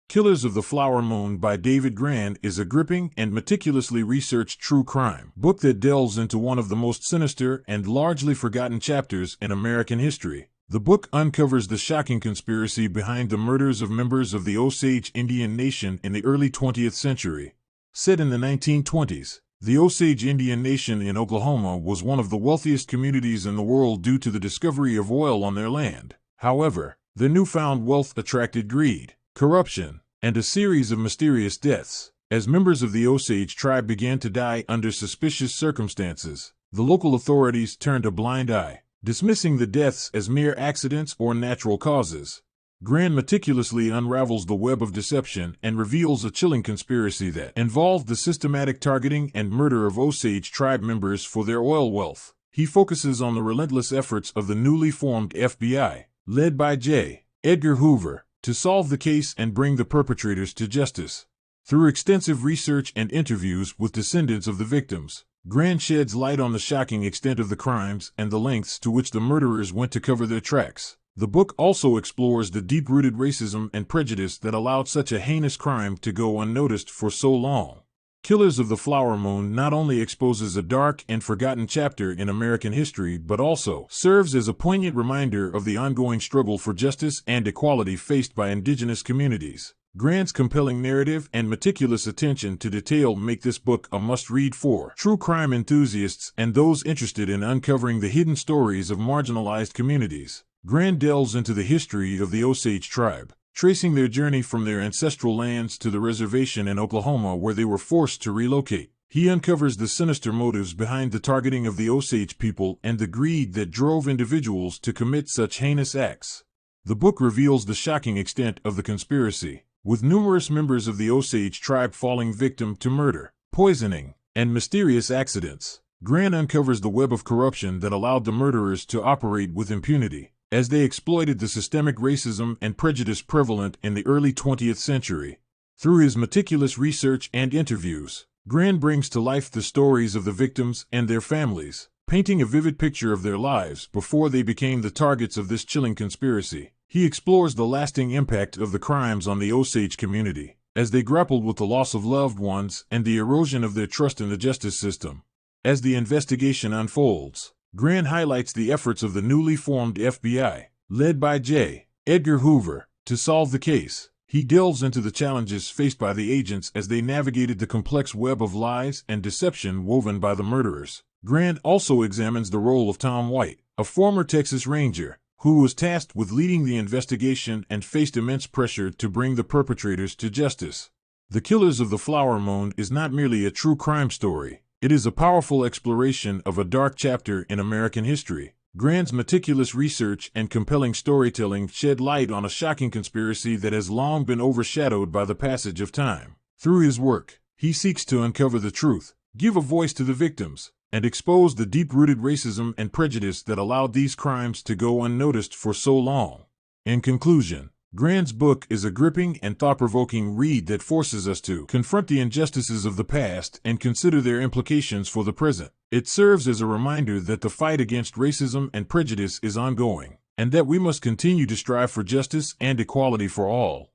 Killers of the Flower Moon by David Grann is a gripping and meticulously researched true crime book that delves into one of the most sinister and largely forgotten chapters in American history. The book uncovers the shocking conspiracy behind the murders of members of the Osage Indian Nation in the early 20th century. Set in the 1920s, the Osage Indian Nation in Oklahoma was one of the wealthiest communities in the world due to the discovery of oil on their land. However, the newfound wealth attracted greed, corruption, and a series of mysterious deaths. As members of the Osage tribe began to die under suspicious circumstances, the local authorities turned a blind eye, dismissing the deaths as mere accidents or natural causes. Grann meticulously unravels the web of deception and reveals a chilling conspiracy that involved the systematic targeting and murder of Osage tribe members for their oil wealth. He focuses on the relentless efforts of the newly formed FBI, led by Edgar Hoover, to solve the case and bring the perpetrators to justice. Through extensive research and interviews with descendants of the victims, Grann sheds light on the shocking extent of the crimes and the lengths to which the murderers went to cover their tracks. The book also explores the deep-rooted racism and prejudice that allowed such a heinous crime to go unnoticed for so long. Killers of the Flower Moon not only exposes a dark and forgotten chapter in American history but also serves as a poignant reminder of the ongoing struggle for justice and equality faced by indigenous communities. Grann's compelling narrative and meticulous attention to detail make this book a must-read for true crime enthusiasts and those interested in uncovering the hidden stories of marginalized communities. Grann delves into the history of the Osage tribe, tracing their journey from their ancestral lands to the reservation in Oklahoma where they were forced to relocate. He uncovers the sinister motives behind the targeting of the Osage people and the greed that drove individuals to commit such heinous acts. The book reveals the shocking extent of the conspiracy, with numerous members of the Osage tribe falling victim to murder, poisoning, and mysterious accidents. Grann uncovers the web of corruption that allowed the murderers to operate with impunity, as they exploited the systemic racism and prejudice prevalent in the early 20th century. Through his meticulous research and interviews, Grann brings to life the stories of the victims and their families, painting a vivid picture of their lives before they became the targets of this chilling conspiracy. He explores the lasting impact of the crimes on the Osage community, as they grappled with the loss of loved ones and the erosion of their trust in the justice system. As the investigation unfolds, Grann highlights the efforts of the newly formed FBI, led by Edgar Hoover, to solve the case. He delves into the challenges faced by the agents as they navigated the complex web of lies and deception woven by the murderers. Grann also examines the role of Tom White, a former Texas Ranger, who was tasked with leading the investigation and faced immense pressure to bring the perpetrators to justice. The Killers of the Flower Moon is not merely a true crime story. It is a powerful exploration of a dark chapter in American history. Grann's meticulous research and compelling storytelling shed light on a shocking conspiracy that has long been overshadowed by the passage of time. Through his work, he seeks to uncover the truth, give a voice to the victims, and expose the deep-rooted racism and prejudice that allowed these crimes to go unnoticed for so long. In conclusion, Grann's book is a gripping and thought-provoking read that forces us to confront the injustices of the past and consider their implications for the present. It serves as a reminder that the fight against racism and prejudice is ongoing, and that we must continue to strive for justice and equality for all.